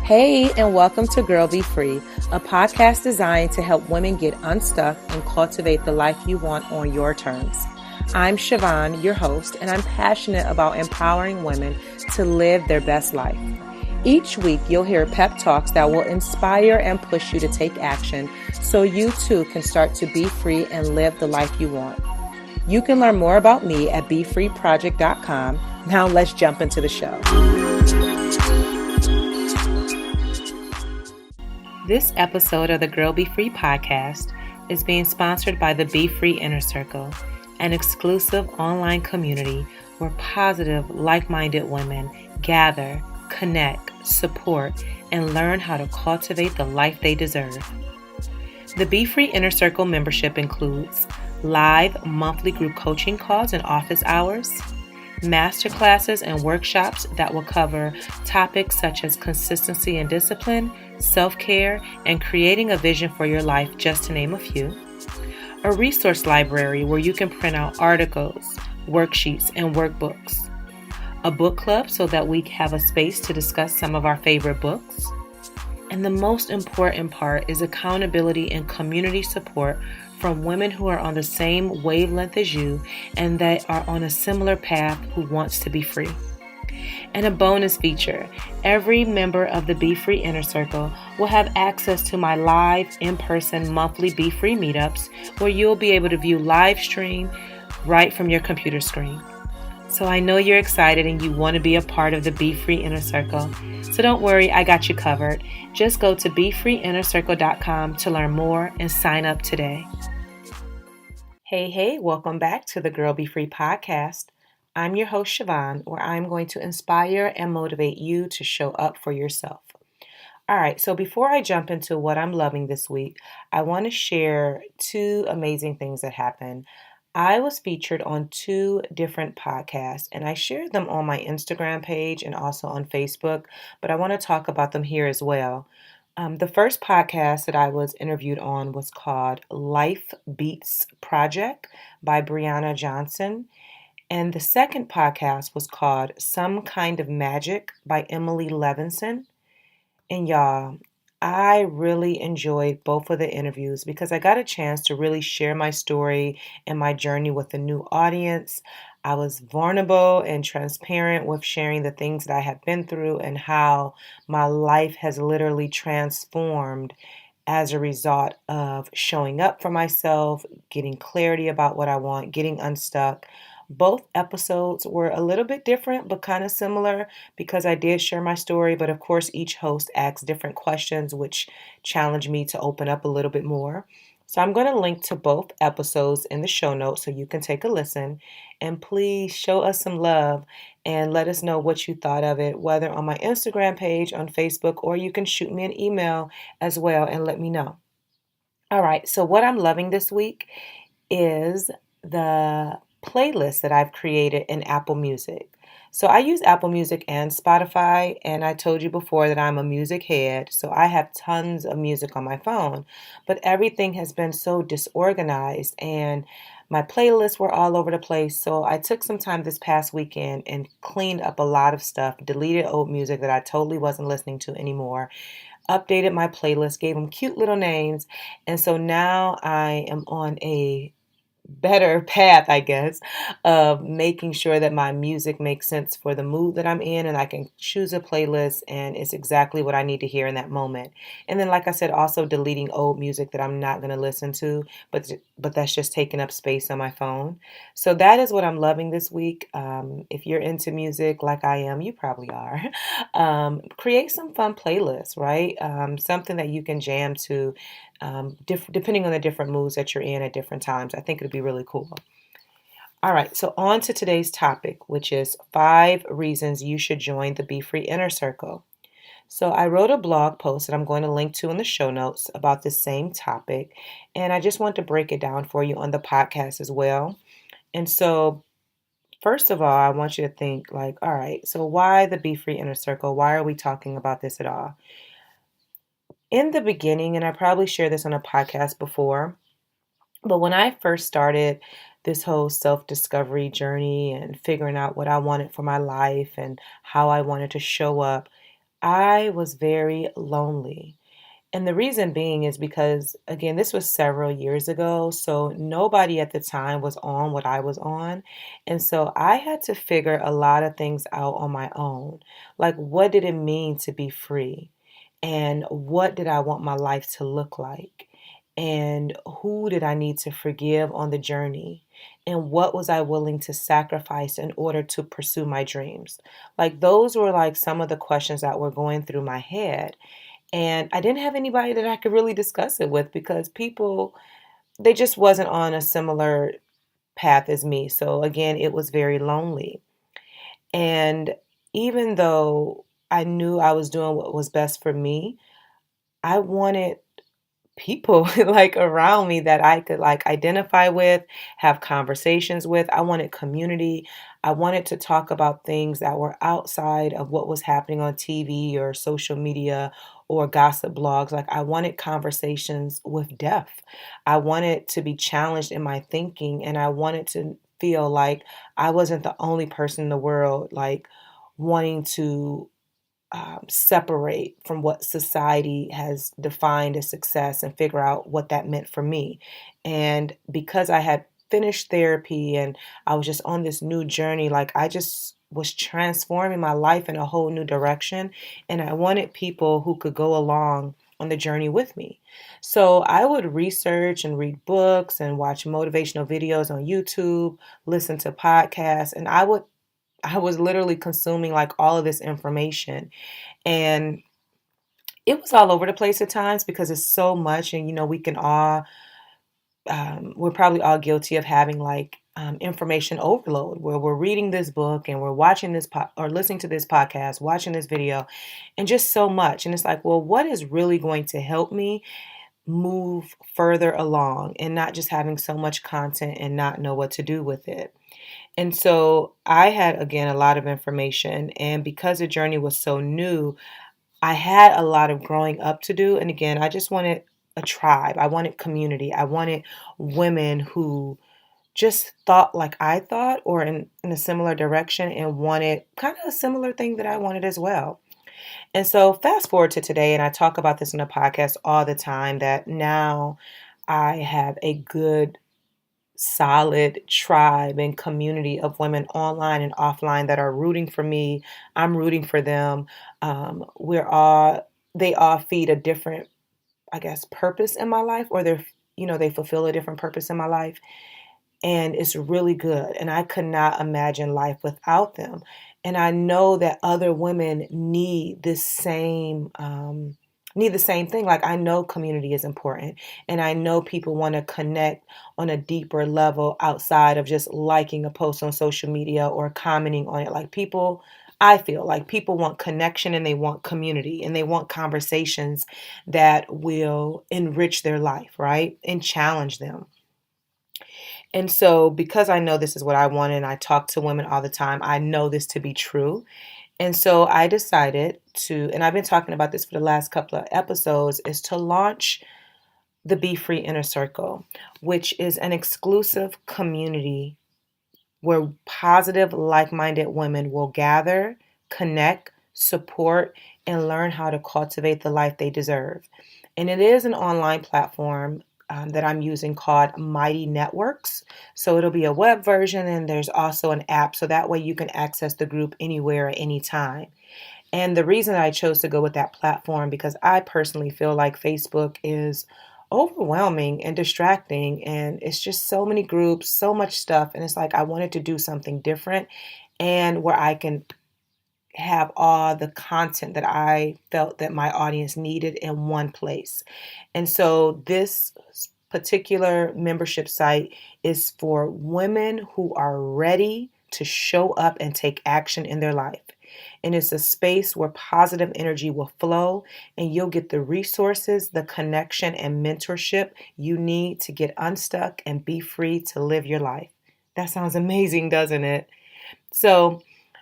Hey, and welcome to Girl Be Free, a podcast designed to help women get unstuck and cultivate the life you want on your terms. I'm Siobhan, your host, and I'm passionate about empowering women to live their best life. Each week, you'll hear pep talks that will inspire and push you to take action so you too can start to be free and live the life you want. You can learn more about me at BeFreeProject.com. Now let's jump into the show. This episode of the Girl Be Free podcast is being sponsored by the BeFree Inner Circle, an exclusive online community where positive, like-minded women gather, connect, support, and learn how to cultivate the life they deserve. The BeFree Inner Circle membership includes live monthly group coaching calls and office hours, masterclasses and workshops that will cover topics such as consistency and discipline, self-care, and creating a vision for your life, just to name a few. A resource library where you can print out articles, worksheets, and workbooks. A book club so that we have a space to discuss some of our favorite books. And the most important part is accountability and community support from women who are on the same wavelength as you and that are on a similar path who wants to be free. And a bonus feature, every member of the BeFree Inner Circle will have access to my live in-person monthly BeFree meetups where you'll be able to view live stream right from your computer screen. So I know you're excited and you want to be a part of the BeFree Inner Circle. So don't worry, I got you covered. Just go to BeFreeInnerCircle.com to learn more and sign up today. Hey, welcome back to the Girl Be Free podcast. I'm your host, Siobhan, where I'm going to inspire and motivate you to show up for yourself. All right, so before I jump into what I'm loving this week, I want to share two amazing things that happened. I was featured on two different podcasts, and I shared them on my Instagram page and also on Facebook, but I want to talk about them here as well. The first podcast that I was interviewed on was called Life Beats Project by Brianna Johnson. And the second podcast was called Some Kind of Magic by Emily Levinson. And y'all, I really enjoyed both of the interviews because I got a chance to really share my story and my journey with a new audience. I was vulnerable and transparent with sharing the things that I have been through and how my life has literally transformed as a result of showing up for myself, getting clarity about what I want, getting unstuck. Both episodes were a little bit different, but kind of similar because I did share my story. But of course, each host asked different questions, which challenged me to open up a little bit more. So I'm going to link to both episodes in the show notes so you can take a listen. And please show us some love and let us know what you thought of it, whether on my Instagram page, on Facebook, or you can shoot me an email as well and let me know. All right, so what I'm loving this week is the playlist that I've created in Apple Music. So I use Apple Music and Spotify, and I told you before that I'm a music head, so I have tons of music on my phone, but everything has been so disorganized and my playlists were all over the place. So I took some time this past weekend and cleaned up a lot of stuff, deleted old music that I totally wasn't listening to anymore, updated my playlist, gave them cute little names, and so now I am on a better path, I guess, of making sure that my music makes sense for the mood that I'm in and I can choose a playlist and it's exactly what I need to hear in that moment. And then, like I said, also deleting old music that I'm not going to listen to, but that's just taking up space on my phone. So that is what I'm loving this week. If you're into music like I am, you probably are. Create some fun playlists, right? Something that you can jam to depending on the different moods that you're in at different times. I think it'd be really cool. All right, so on to today's topic, which is 5 reasons you should join the BeFree Inner Circle. So I wrote a blog post that I'm going to link to in the show notes about the same topic, and I just want to break it down for you on the podcast as well. And so first of all, I want you to think like, all right, so why the BeFree Inner Circle? Why are we talking about this at all? In the beginning, and I probably shared this on a podcast before, but when I first started this whole self-discovery journey and figuring out what I wanted for my life and how I wanted to show up, I was very lonely. And the reason being is because, again, this was several years ago. So nobody at the time was on what I was on. And so I had to figure a lot of things out on my own. Like, what did it mean to be free? And what did I want my life to look like? And who did I need to forgive on the journey? And what was I willing to sacrifice in order to pursue my dreams? Like, those were like some of the questions that were going through my head. And I didn't have anybody that I could really discuss it with because people, they just wasn't on a similar path as me. So again, it was very lonely. And even though I knew I was doing what was best for me, I wanted people like around me that I could like identify with, have conversations with. I wanted community. I wanted to talk about things that were outside of what was happening on TV or social media or gossip blogs. Like I wanted conversations with depth. I wanted to be challenged in my thinking and I wanted to feel like I wasn't the only person in the world like wanting to separate from what society has defined as success and figure out what that meant for me. And because I had finished therapy and I was just on this new journey, like I just was transforming my life in a whole new direction. And I wanted people who could go along on the journey with me. So I would research and read books and watch motivational videos on YouTube, listen to podcasts, and I was literally consuming like all of this information and it was all over the place at times because it's so much. And, we can all, we're probably all guilty of having like information overload where we're reading this book and we're watching this or listening to this podcast, watching this video, and just so much. And it's like, well, what is really going to help me move further along and not just having so much content and not know what to do with it? And so I had, again, a lot of information. And because the journey was so new, I had a lot of growing up to do. And again, I just wanted a tribe. I wanted community. I wanted women who just thought like I thought or in a similar direction and wanted kind of a similar thing that I wanted as well. And so fast forward to today, and I talk about this in the podcast all the time that now I have a good solid tribe and community of women online and offline that are rooting for me. I'm rooting for them. They all feed a different, I guess, purpose in my life, or they fulfill a different purpose in my life and it's really good. And I could not imagine life without them. And I know that other women need the same thing. Like I know community is important, and I know people want to connect on a deeper level outside of just liking a post on social media or commenting on it. Like people. I feel like people want connection and they want community and they want conversations that will enrich their life, right? And challenge them. And so, because I know this is what I want and I talk to women all the time, I know this to be true. And so, I decided to, and I've been talking about this for the last couple of episodes, is to launch the BeFree Inner Circle, which is an exclusive community where positive, like minded women will gather, connect, support, and learn how to cultivate the life they deserve. And it is an online platform that I'm using called Mighty Networks. So it'll be a web version, and there's also an app. So that way you can access the group anywhere at any time. And the reason I chose to go with that platform because I personally feel like Facebook is overwhelming and distracting and it's just so many groups, so much stuff, and it's like I wanted to do something different and where I can have all the content that I felt that my audience needed in one place. And so this particular membership site is for women who are ready to show up and take action in their life. And it's a space where positive energy will flow and you'll get the resources, the connection, and mentorship you need to get unstuck and be free to live your life. That sounds amazing, doesn't it? So,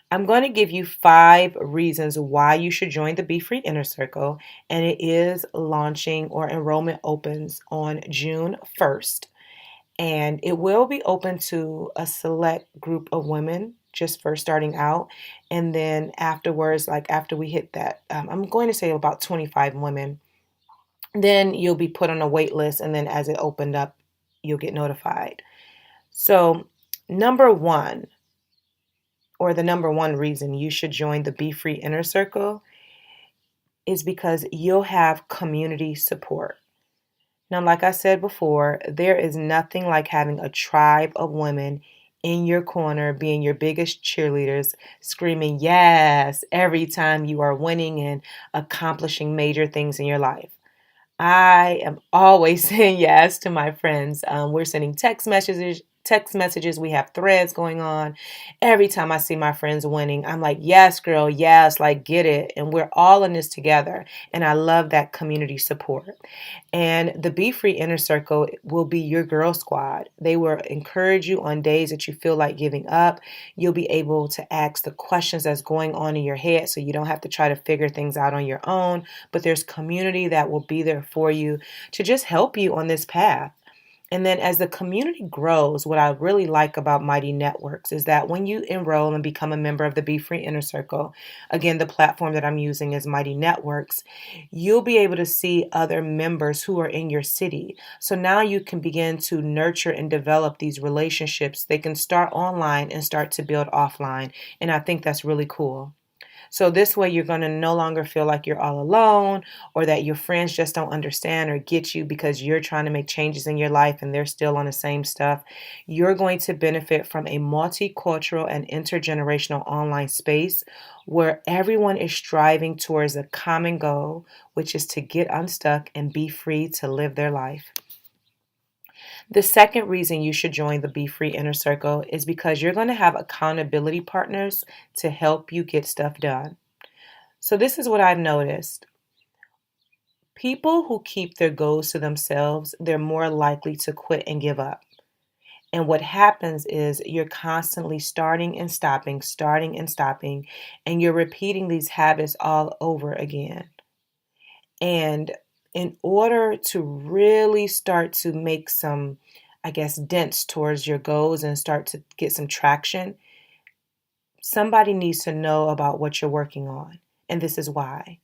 I'm going to give you 5 reasons why you should join the BeFree Inner Circle, and it is launching or enrollment opens on June 1st. And it will be open to a select group of women just first starting out. And then afterwards, like after we hit that, I'm going to say about 25 women, then you'll be put on a wait list. And then as it opened up, you'll get notified. So, number one, or the number one reason you should join the BeFree Inner Circle is because you'll have community support. Now, like I said before, there is nothing like having a tribe of women in your corner, being your biggest cheerleaders, screaming yes every time you are winning and accomplishing major things in your life. I am always saying yes to my friends. We're sending text messages. Text messages. We have threads going on. Every time I see my friends winning, I'm like, yes, girl, yes, like get it. And we're all in this together. And I love that community support. And the BeFree Inner Circle will be your girl squad. They will encourage you on days that you feel like giving up. You'll be able to ask the questions that's going on in your head so you don't have to try to figure things out on your own. But there's community that will be there for you to just help you on this path. And then as the community grows, what I really like about Mighty Networks is that when you enroll and become a member of the BeFree Inner Circle, again, the platform that I'm using is Mighty Networks, you'll be able to see other members who are in your city. So now you can begin to nurture and develop these relationships. They can start online and start to build offline. And I think that's really cool. So this way you're going to no longer feel like you're all alone or that your friends just don't understand or get you because you're trying to make changes in your life and they're still on the same stuff. You're going to benefit from a multicultural and intergenerational online space where everyone is striving towards a common goal, which is to get unstuck and be free to live their life. The second reason you should join the BeFree Inner Circle is because you're going to have accountability partners to help you get stuff done. So this is what I've noticed. People who keep their goals to themselves, they're more likely to quit and give up. And what happens is you're constantly starting and stopping, and you're repeating these habits all over again. And in order to really start to make some, I guess, dents towards your goals and start to get some traction, somebody needs to know about what you're working on. And this is why.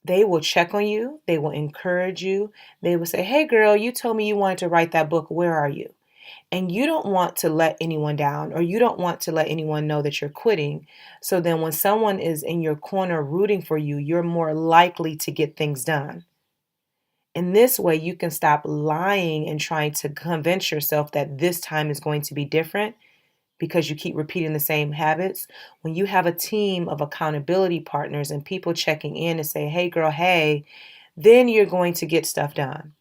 They will check on you. They will encourage you. They will say, hey, girl, you told me you wanted to write that book. Where are you? And you don't want to let anyone down, or you don't want to let anyone know that you're quitting. So then when someone is in your corner rooting for you, you're more likely to get things done. In this way, you can stop lying and trying to convince yourself that this time is going to be different because you keep repeating the same habits. When you have a team of accountability partners and people checking in and say, hey, girl, hey, then you're going to get stuff done.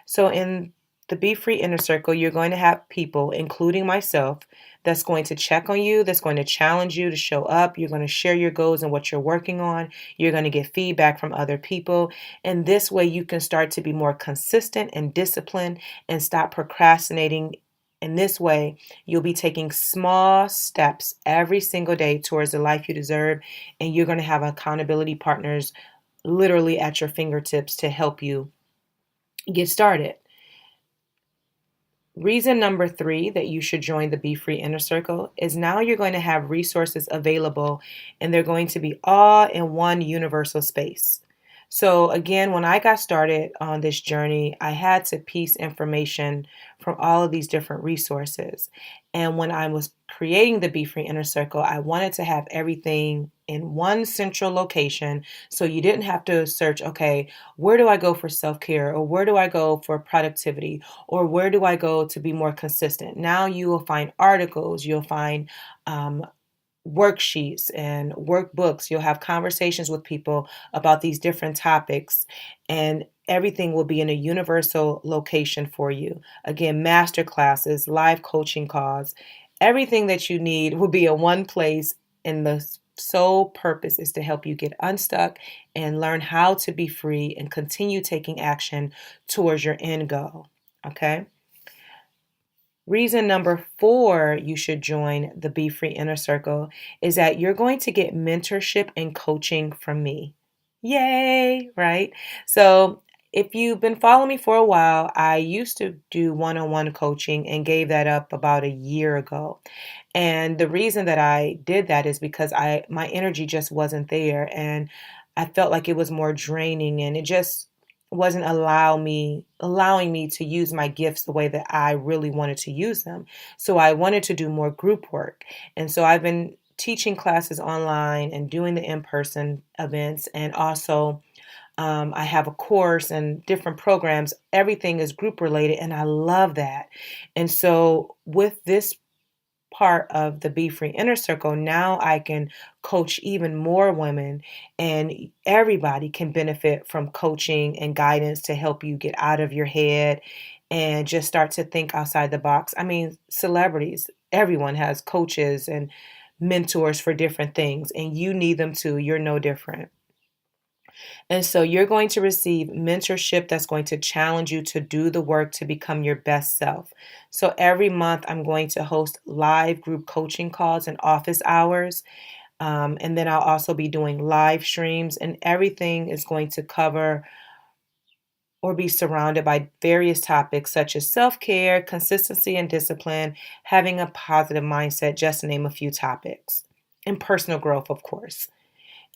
So in the BeFree Inner Circle, you're going to have people, including myself, that's going to check on you, that's going to challenge you to show up. You're going to share your goals and what you're working on. You're going to get feedback from other people. And this way you can start to be more consistent and disciplined and stop procrastinating. In this way, you'll be taking small steps every single day towards the life you deserve. And you're going to have accountability partners literally at your fingertips to help you get started. Reason number 3 that you should join the BeFree Inner Circle is now you're going to have resources available and they're going to be all in one universal space. So again, when I got started on this journey, I had to piece information from all of these different resources. And when I was creating the BeFree Inner Circle, I wanted to have everything in one central location so you didn't have to search, okay, where do I go for self-care, or where do I go for productivity, or where do I go to be more consistent? Now you will find articles, you'll find worksheets and workbooks. You'll have conversations with people about these different topics, and everything will be in a universal location for you. Again, master classes, live coaching calls, everything that you need will be in one place, and the sole purpose is to help you get unstuck and learn how to be free and continue taking action towards your end goal. Okay? Reason number 4 you should join the BeFree Inner Circle is that you're going to get mentorship and coaching from me. Yay, right? So If you've been following me for a while, I used to do one-on-one coaching and gave that up about a year ago. And the reason that I did that is because I my energy just wasn't there, and I felt like it was more draining, and it just wasn't allowing me to use my gifts the way that I really wanted to use them. So I wanted to do more group work. And so I've been teaching classes online and doing the in-person events, and also I have a course and different programs. Everything is group related, and I love that. And so, with this part of the BeFree Inner Circle, now I can coach even more women, and everybody can benefit from coaching and guidance to help you get out of your head and just start to think outside the box. I mean, celebrities, everyone has coaches and mentors for different things, and you need them too. You're no different. And so you're going to receive mentorship that's going to challenge you to do the work to become your best self. So every month, I'm going to host live group coaching calls and office hours. And then I'll also be doing live streams, and everything is going to cover or be surrounded by various topics such as self care, consistency and discipline, having a positive mindset, just to name a few topics, and personal growth, of course.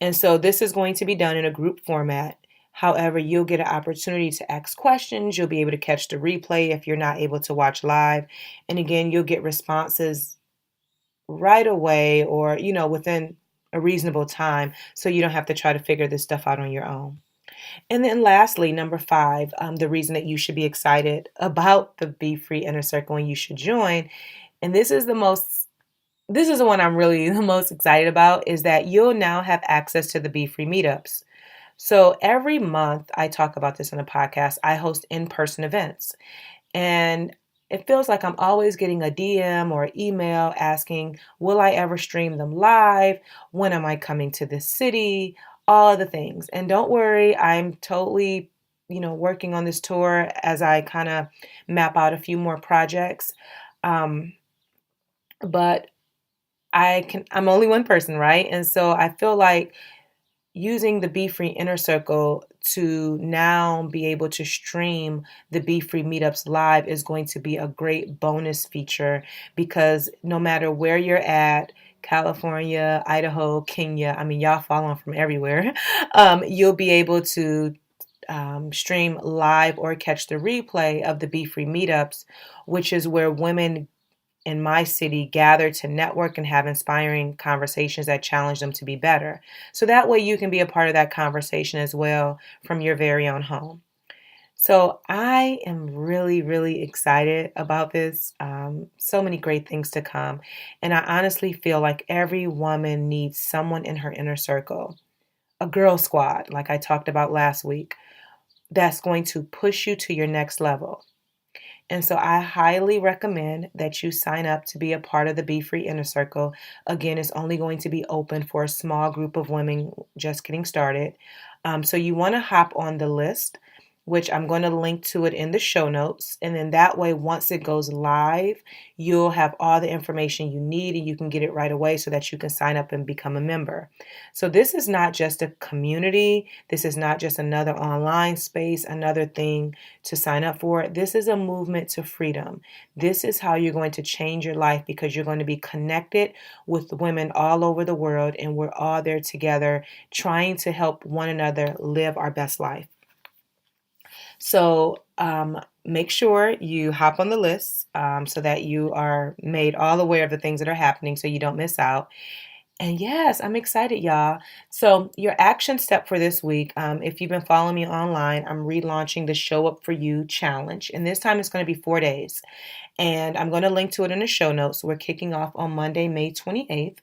And so this is going to be done in a group format. However, you'll get an opportunity to ask questions. You'll be able to catch the replay if you're not able to watch live. And again, you'll get responses right away, or, within a reasonable time, so you don't have to try to figure this stuff out on your own. And then lastly, number 5, the reason that you should be excited about the BeFree Inner Circle and you should join, and this is the one I'm really the most excited about, is that you'll now have access to the BeFree meetups. So every month, I talk about this on a podcast, I host in-person events. And it feels like I'm always getting a DM or email asking, will I ever stream them live? When am I coming to this city? All the things. And don't worry, I'm totally, working on this tour as I kind of map out a few more projects. But I'm only one person, right? And so I feel like using the BeFree Inner Circle to now be able to stream the BeFree meetups live is going to be a great bonus feature, because no matter where you're at, California, Idaho, Kenya, I mean, y'all following from everywhere, you'll be able to stream live or catch the replay of the BeFree meetups, which is where women in my city gather to network and have inspiring conversations that challenge them to be better. So that way you can be a part of that conversation as well from your very own home. So I am really, really excited about this. So many great things to come. And I honestly feel like every woman needs someone in her inner circle, a girl squad, like I talked about last week, that's going to push you to your next level. And so I highly recommend that you sign up to be a part of the BeFree Inner Circle. Again, it's only going to be open for a small group of women just getting started. So you want to hop on the list, which I'm going to link to it in the show notes. And then that way, once it goes live, you'll have all the information you need and you can get it right away so that you can sign up and become a member. So this is not just a community. This is not just another online space, another thing to sign up for. This is a movement to freedom. This is how you're going to change your life, because you're going to be connected with women all over the world, and we're all there together trying to help one another live our best life. So make sure you hop on the list so that you are made all aware of the things that are happening so you don't miss out. And yes, I'm excited, y'all. So your action step for this week, if you've been following me online, I'm relaunching the Show Up For You challenge. And this time it's going to be 4 days. And I'm going to link to it in the show notes. We're kicking off on Monday, May 28th.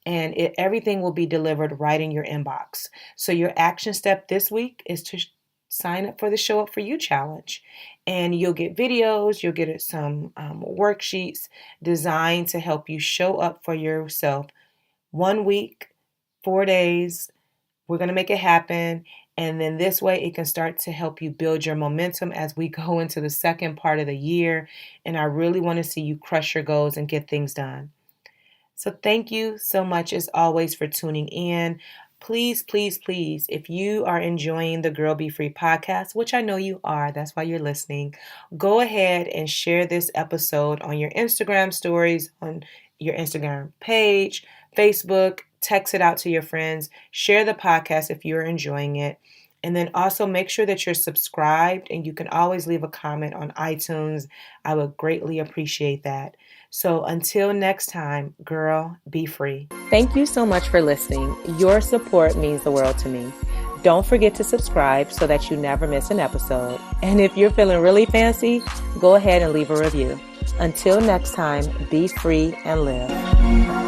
And everything will be delivered right in your inbox. So your action step this week is to sign up for the Show Up For You challenge. And you'll get videos, you'll get some worksheets designed to help you show up for yourself. 1 week, 4 days, we're going to make it happen. And then this way it can start to help you build your momentum as we go into the second part of the year. And I really want to see you crush your goals and get things done. So thank you so much as always for tuning in. please, please, please, if you are enjoying the Girl Be Free podcast, which I know you are, that's why you're listening, go ahead and share this episode on your Instagram stories, on your Instagram page, Facebook, text it out to your friends, share the podcast if you're enjoying it. And then also make sure that you're subscribed, and you can always leave a comment on iTunes. I would greatly appreciate that. So until next time, girl, be free. Thank you so much for listening. Your support means the world to me. Don't forget to subscribe so that you never miss an episode. And if you're feeling really fancy, go ahead and leave a review. Until next time, be free and live.